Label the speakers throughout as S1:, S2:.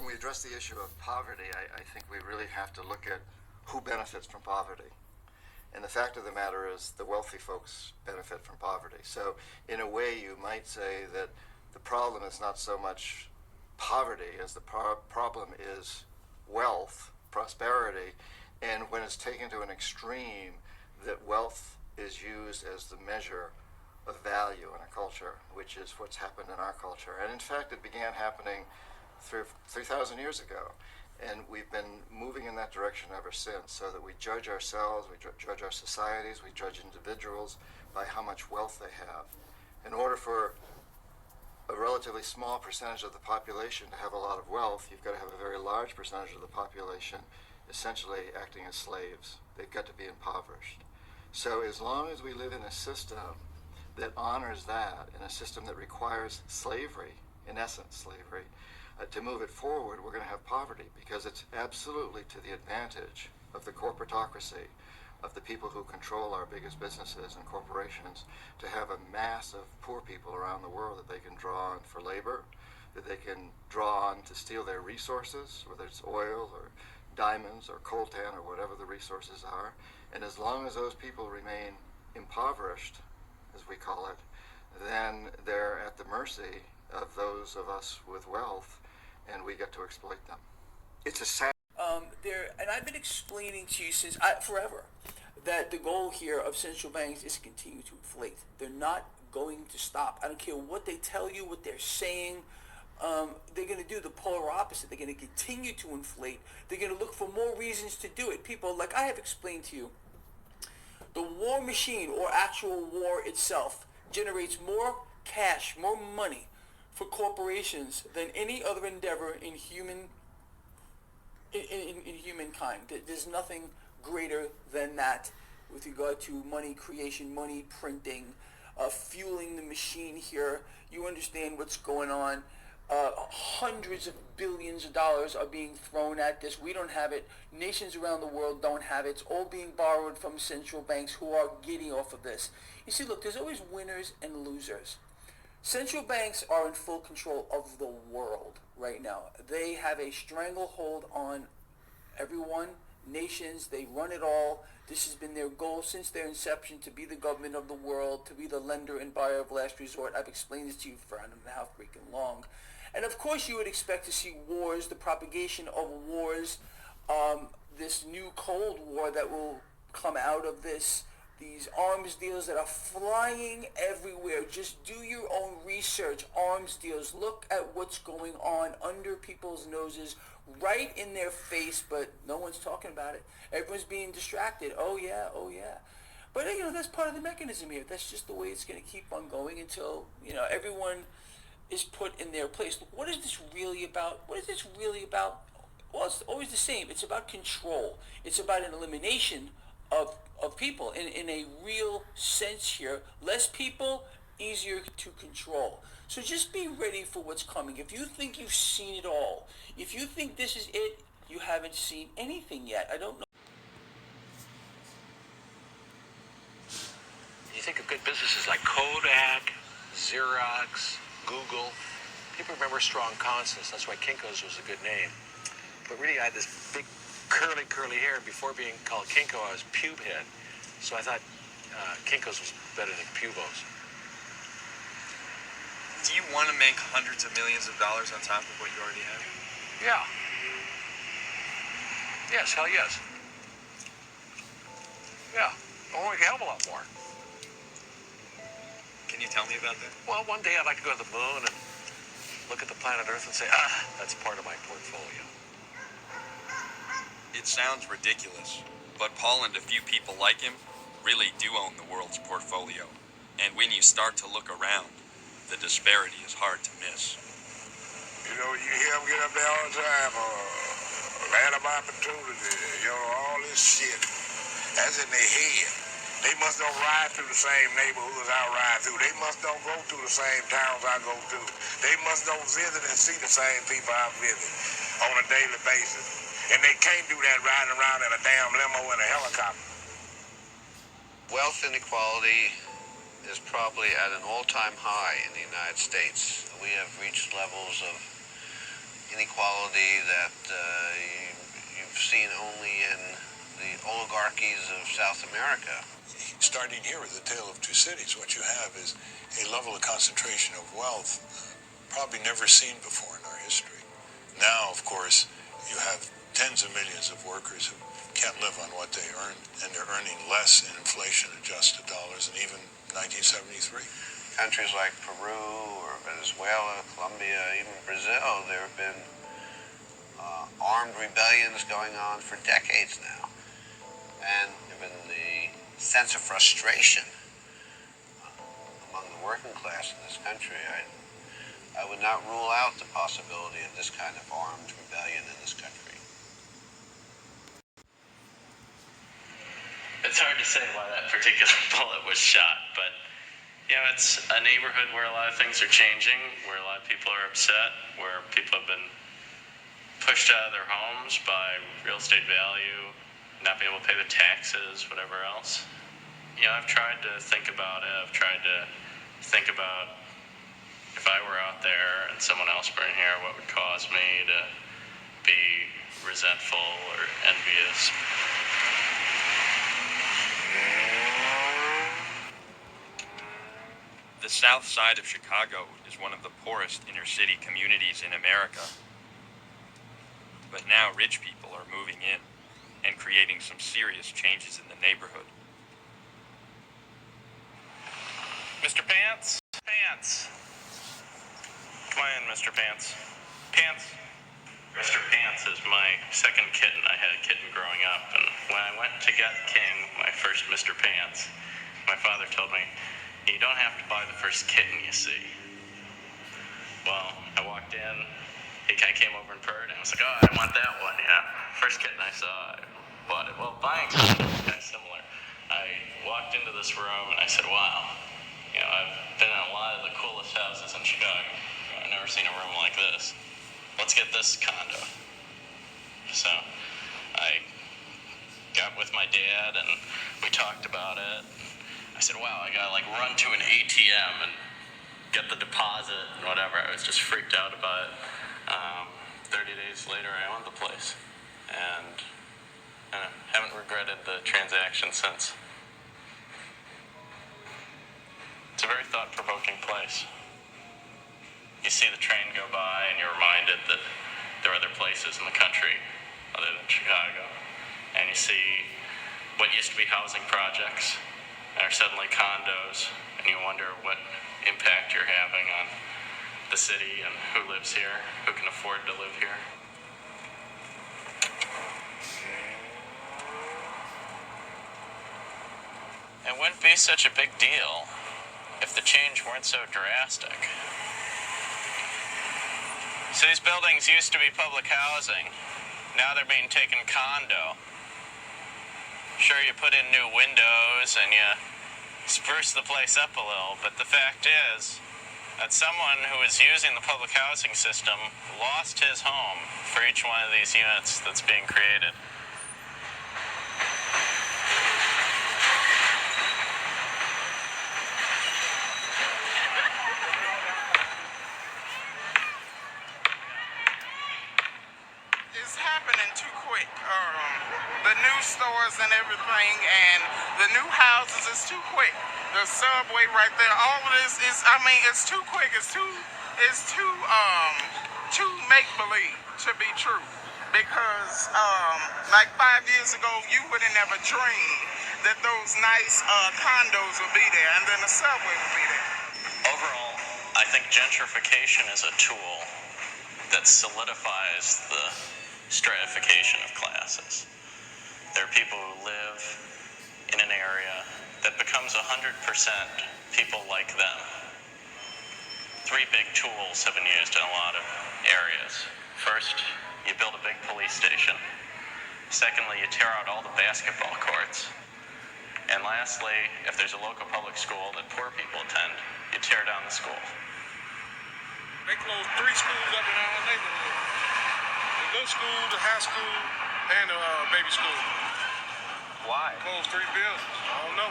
S1: we address the issue of poverty, I think we really have to look at who benefits from poverty. And the fact of the matter is the wealthy folks benefit from poverty. So in a way, you might say that the problem is not so much poverty as the problem is wealth, prosperity, and when it's taken to an extreme, that wealth is used as the measure of value in a culture, which is what's happened in our culture. And in fact, it began happening 3,000 years ago. And we've been moving in that direction ever since, so that we judge ourselves, we judge our societies, we judge individuals by how much wealth they have. In order for a relatively small percentage of the population to have a lot of wealth, you've got to have a very large percentage of the population essentially acting as slaves. They've got to be impoverished. So as long as we live in a system that honors that, in a system that requires slavery, in essence slavery, to move it forward, we're going to have poverty, because it's absolutely to the advantage of the corporatocracy, of the people who control our biggest businesses and corporations, to have a mass of poor people around the world that they can draw on for labor, that they can draw on to steal their resources, whether it's oil or diamonds or coltan or whatever the resources are. And as long as those people remain impoverished, as we call it, then they're at the mercy of those of us with wealth, and we get to exploit them. It's a sad...
S2: And I've been explaining to you since forever that the goal here of central banks is to continue to inflate. They're not going to stop. I don't care what they tell you, what they're saying. They're going to do the polar opposite. They're going to continue to inflate. They're going to look for more reasons to do it. People, like I have explained to you, the war machine, or actual war itself, generates more cash, more money for corporations than any other endeavor in humankind. There's nothing greater than that with regard to money creation, money printing, fueling the machine here. You understand what's going on. Hundreds of billions of dollars are being thrown at this. We don't have it. Nations around the world don't have it. It's all being borrowed from central banks who are getting off of this. You see, look, there's always winners and losers. Central banks are in full control of the world right now. They have a stranglehold on everyone, nations. They run it all. This has been their goal since their inception, to be the government of the world, to be the lender and buyer of last resort. I've explained this to you for I don't know how freaking long. And of course you would expect to see wars, the propagation of wars, this new Cold War that will come out of this, these arms deals that are flying everywhere. Just do your own research. Arms deals. Look at what's going on under people's noses, right in their face, but no one's talking about it. Everyone's being distracted. Oh yeah, oh yeah. But that's part of the mechanism here. That's just the way it's going to keep on going until everyone is put in their place. What is this really about? What is this really about? Well, it's always the same. It's about control. It's about an elimination of people in a real sense here. Less people, easier to control. So just be ready for what's coming. If you think you've seen it all, if you think this is it, you haven't seen anything yet. I don't know.
S3: You think of good businesses like Kodak, Xerox, Google. People remember strong consonants. That's why Kinko's was a good name. But really, I had this big curly hair. Before being called Kinko, I was pube head. So I thought Kinko's was better than Pubos.
S4: Do you want to make hundreds of millions of dollars on top of what you already have?
S3: Yeah. Yes, hell yes. Yeah. I want to make a hell of a lot more.
S4: Can you tell me about that?
S3: Well, one day I'd like to go to the moon and look at the planet Earth and say, that's part of my portfolio.
S4: It sounds ridiculous, but Paul and a few people like him really do own the world's portfolio. And when you start to look around, the disparity is hard to miss.
S5: You hear them get up there all the time, land of opportunity, all this shit. That's in their head. They must don't ride through the same neighborhoods I ride through. They must don't go through the same towns I go through. They must don't visit and see the same people I visit on a daily basis. And they can't do that riding around in a damn limo and a helicopter.
S6: Wealth inequality is probably at an all-time high in the United States. We have reached levels of inequality that you've seen only in the oligarchies of South America.
S7: Starting here with the tale of two cities, what you have is a level of concentration of wealth probably never seen before in our history. Now, of course, you have tens of millions of workers who can't live on what they earn, and they're earning less in inflation-adjusted dollars than even 1973.
S6: Countries like Peru or Venezuela, Colombia, even Brazil, there have been armed rebellions going on for decades now. And given the sense of frustration among the working class in this country, I would not rule out the possibility of this kind of armed rebellion in this country.
S8: It's hard to say why that particular bullet was shot, but it's a neighborhood where a lot of things are changing, where a lot of people are upset, where people have been pushed out of their homes by real estate value, not being able to pay the taxes, whatever else. I've tried to think about it. I've tried to think about if I were out there and someone else were in here, what would cause me to be resentful or envious.
S4: The south side of Chicago is one of the poorest inner city communities in America. But now rich people are moving in and creating some serious changes in the neighborhood.
S8: Mr. Pants? Pants. Come on in, Mr. Pants. Pants. Mr. Pants is my second kitten. I had a kitten growing up, and when I went to get King, my first Mr. Pants, my father told me, you don't have to buy the first kitten you see. Well, I walked in, he kind of came over and purred, and I was like, oh, I want that one, First kitten I saw, I bought it. Well, buying something is kind of similar. I walked into this room, and I said, wow, I've been in a lot of the coolest houses in Chicago. I've never seen a room like this. Let's get this condo. So I got with my dad, and we talked about it. I said, wow, I gotta run to an ATM and get the deposit and whatever. I was just freaked out about it. 30 days later, I owned the place, and haven't regretted the transaction since. It's a very thought-provoking place. You see the train go by, and you're reminded that there are other places in the country other than Chicago, and you see what used to be housing projects are suddenly condos, and you wonder what impact you're having on the city and who lives here, who can afford to live here. It wouldn't be such a big deal if the change weren't so drastic. So these buildings used to be public housing. Now they're being taken condo. Sure, you put in new windows and you spruce the place up a little, but the fact is that someone who is using the public housing system lost his home for each one of these units that's being created.
S9: It's happening too quick. The new stores and everything, and the new houses is too quick. The subway right there, all of this is, it's too quick. It's too make-believe to be true. Because, 5 years ago, you would have never dreamed that those nice condos would be there, and then the subway would be there.
S8: Overall, I think gentrification is a tool that solidifies the stratification of classes. There are people who live in an area that becomes 100% people like them. Three big tools have been used in a lot of areas. First, you build a big police station. Secondly, you tear out all the basketball courts. And lastly, if there's a local public school that poor people attend, you tear down the school.
S10: They closed 3 schools up in our neighborhood. The middle school, the high school, and the baby school.
S8: Why?
S10: Closed 3 buildings. I don't know.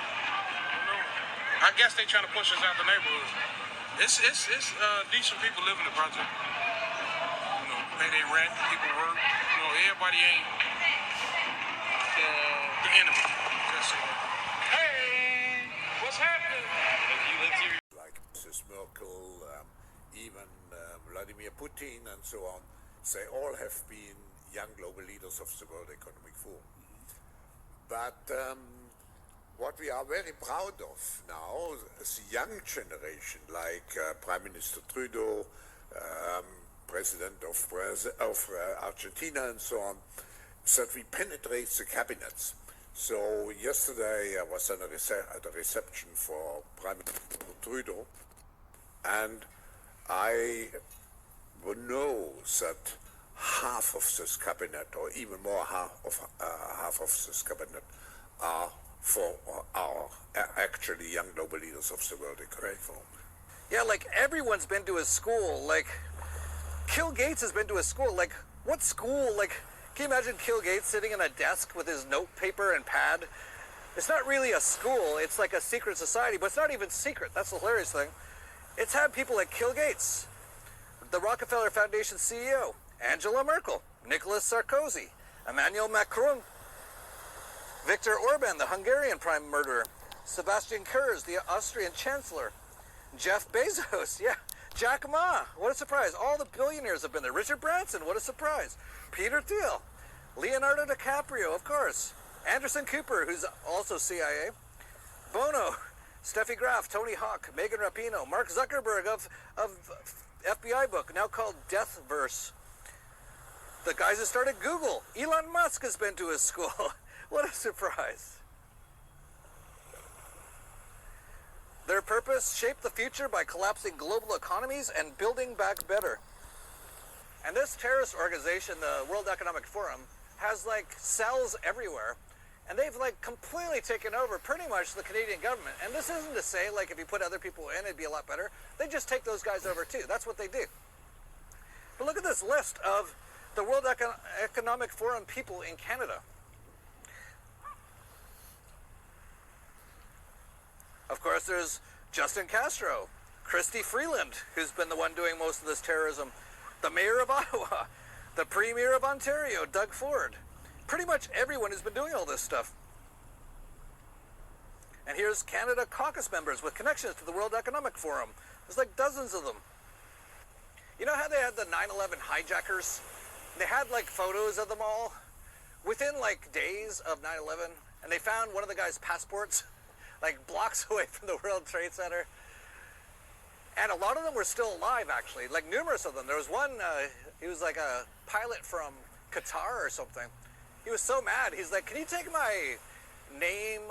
S10: I guess they trying to push us out the neighborhood. It's decent people living in the project. pay their rent, people work. You know, everybody ain't the enemy. Just say that. Hey, what's happening?
S5: Like Mrs. Merkel, even Vladimir Putin and so on, they all have been young global leaders of the World Economic Forum. But what we are very proud of now, the young generation, like Prime Minister Trudeau, President of Argentina and so on, that we penetrate the cabinets. So yesterday I was at a reception for Prime Minister Trudeau, and I know that half of this cabinet, or even more half of this cabinet, are for our actually young global leaders of the World Economic Forum.
S11: Yeah, like everyone's been to a school. Like Bill Gates has been to a school. Like what school? Like can you imagine Bill Gates sitting in a desk with his note paper and pad? It's not really a school. It's like a secret society, but it's not even secret. That's the hilarious thing. It's had people like Bill Gates, the Rockefeller Foundation CEO, Angela Merkel, Nicolas Sarkozy, Emmanuel Macron, Viktor Orban, the Hungarian prime murderer, Sebastian Kurz, the Austrian chancellor, Jeff Bezos, yeah, Jack Ma, what a surprise. All the billionaires have been there. Richard Branson, what a surprise. Peter Thiel, Leonardo DiCaprio, of course, Anderson Cooper, who's also CIA, Bono, Steffi Graf, Tony Hawk, Megan Rapinoe, Mark Zuckerberg of FBI book, now called Deathverse. The guys that started Google. Elon Musk has been to his school. What a surprise. Their purpose, shape the future by collapsing global economies and building back better. And this terrorist organization, the World Economic Forum, has like cells everywhere. And they've like completely taken over pretty much the Canadian government. And this isn't to say like if you put other people in, it'd be a lot better. They just take those guys over too. That's what they do. But look at this list of the World Economic Forum people in Canada. Of course, there's Justin Castro, Christy Freeland, who's been the one doing most of this terrorism, the mayor of Ottawa, the premier of Ontario, Doug Ford. Pretty much everyone who's been doing all this stuff. And here's Canada caucus members with connections to the World Economic Forum. There's like dozens of them. You know how they had the 9/11 hijackers? They had like photos of them all within like days of 9/11, and they found one of the guy's passports like blocks away from the World Trade Center. And a lot of them were still alive, actually, like numerous of them. There was one, he was like a pilot from Qatar or something. He was so mad, he's like, can you take my name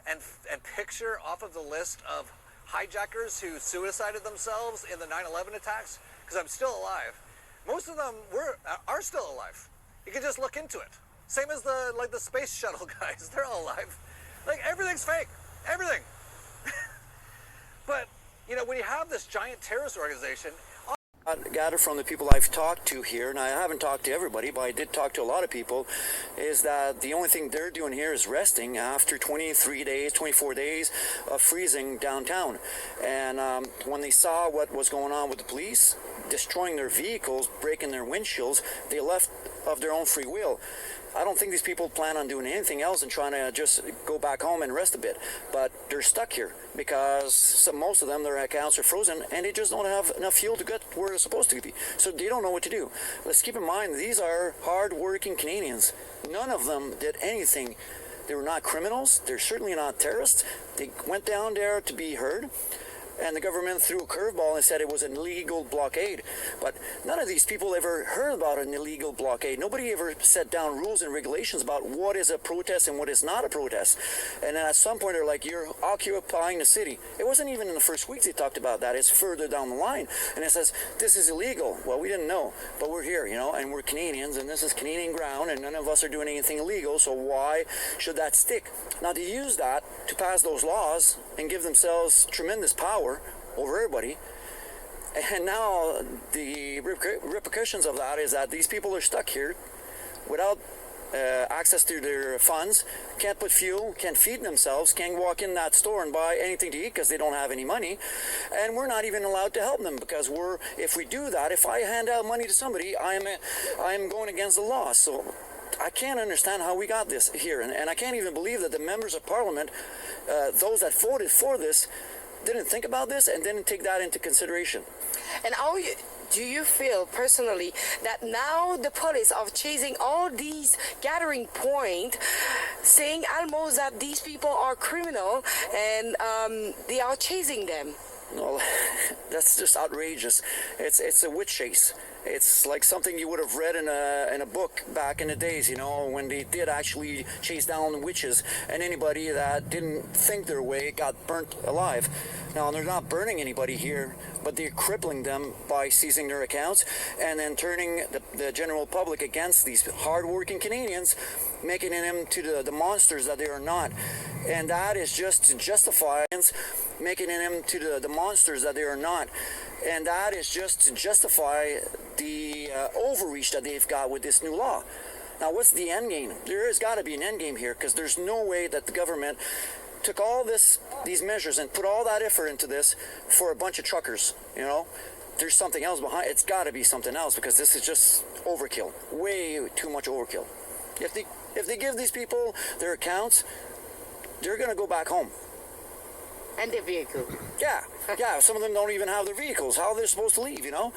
S11: and picture off of the list of hijackers who suicided themselves in the 9/11 attacks? Because I'm still alive. Most of them are still alive. You can just look into it. Same as the space shuttle guys, they're all alive. Like everything's fake, everything. But you know, when you have this giant terrorist organization,
S12: gathered from the people I've talked to here, and I haven't talked to everybody, but I did talk to a lot of people, is that the only thing they're doing here is resting after 23 days, 24 days of freezing downtown. And when they saw what was going on with the police, destroying their vehicles, breaking their windshields, they left of their own free will. I don't think these people plan on doing anything else and trying to just go back home and rest a bit. But they're stuck here because most of them, their accounts are frozen and they just don't have enough fuel to get where they're supposed to be. So they don't know what to do. Let's keep in mind, these are hard-working Canadians. None of them did anything. They were not criminals. They're certainly not terrorists. They went down there to be heard. And the government threw a curveball and said it was an illegal blockade. But none of these people ever heard about an illegal blockade. Nobody ever set down rules and regulations about what is a protest and what is not a protest. And then at some point they're like, you're occupying the city. It wasn't even in the first weeks they talked about that. It's further down the line. And it says, this is illegal. Well, we didn't know, but we're here, you know, and we're Canadians, and this is Canadian ground, and none of us are doing anything illegal, so why should that stick? Now, to use that to pass those laws and give themselves tremendous power over everybody. And now the repercussions of that is that these people are stuck here without access to their funds, can't put fuel, can't feed themselves, can't walk in that store and buy anything to eat because they don't have any money, and we're not even allowed to help them because if we do that, if I hand out money to somebody, I'm going against the law. So I can't understand how we got this here, and I can't even believe that the members of Parliament, those that voted for this, didn't think about this and didn't take that into consideration.
S13: And do you feel personally that now the police are chasing all these gathering point, saying almost that these people are criminal and they are chasing them?
S12: No, that's just outrageous. It's a witch chase. It's like something you would have read in a book back in the days, you know, when they did actually chase down witches, and anybody that didn't think their way got burnt alive. Now, they're not burning anybody here, but they're crippling them by seizing their accounts and then turning the general public against these hardworking Canadians, making them to the monsters that they are not. And that is just to justify making them to the monsters that they are not. And that is just to justify the overreach that they've got with this new law. Now, what's the end game? There has got to be an end game here, because there's no way that the government took all these measures and put all that effort into this for a bunch of truckers, you know? There's something else behind. It's got to be something else, because this is just overkill. Way too much overkill. If they give these people their accounts, they're going to go back home.
S13: And their vehicle.
S12: Yeah. Some of them don't even have their vehicles. How are they supposed to leave, you know?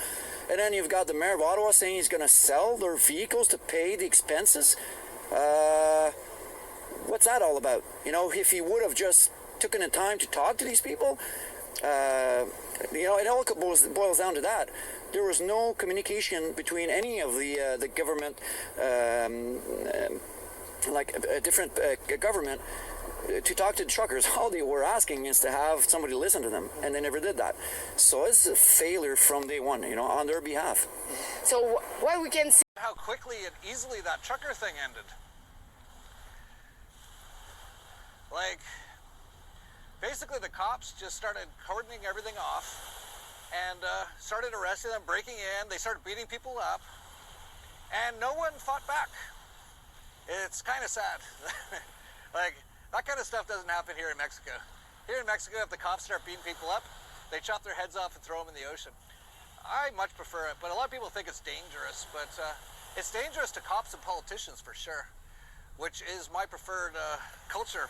S12: And then you've got the mayor of Ottawa saying he's going to sell their vehicles to pay the expenses. What's that all about? You know, if he would have just taken the time to talk to these people, you know, it all boils down to that. There was no communication between any of the government, like a different government, to talk to the truckers. All they were asking is to have somebody listen to them, and they never did that. So it's a failure from day one, you know, on their behalf.
S13: So what we can see,
S11: How quickly and easily that trucker thing ended. Like, basically the cops just started cordoning everything off and started arresting them, breaking in. They started beating people up, and no one fought back. It's kind of sad. Like, that kind of stuff doesn't happen here in Mexico. Here in Mexico, if the cops start beating people up, they chop their heads off and throw them in the ocean. I much prefer it, but a lot of people think it's dangerous, but it's dangerous to cops and politicians for sure, which is my preferred culture.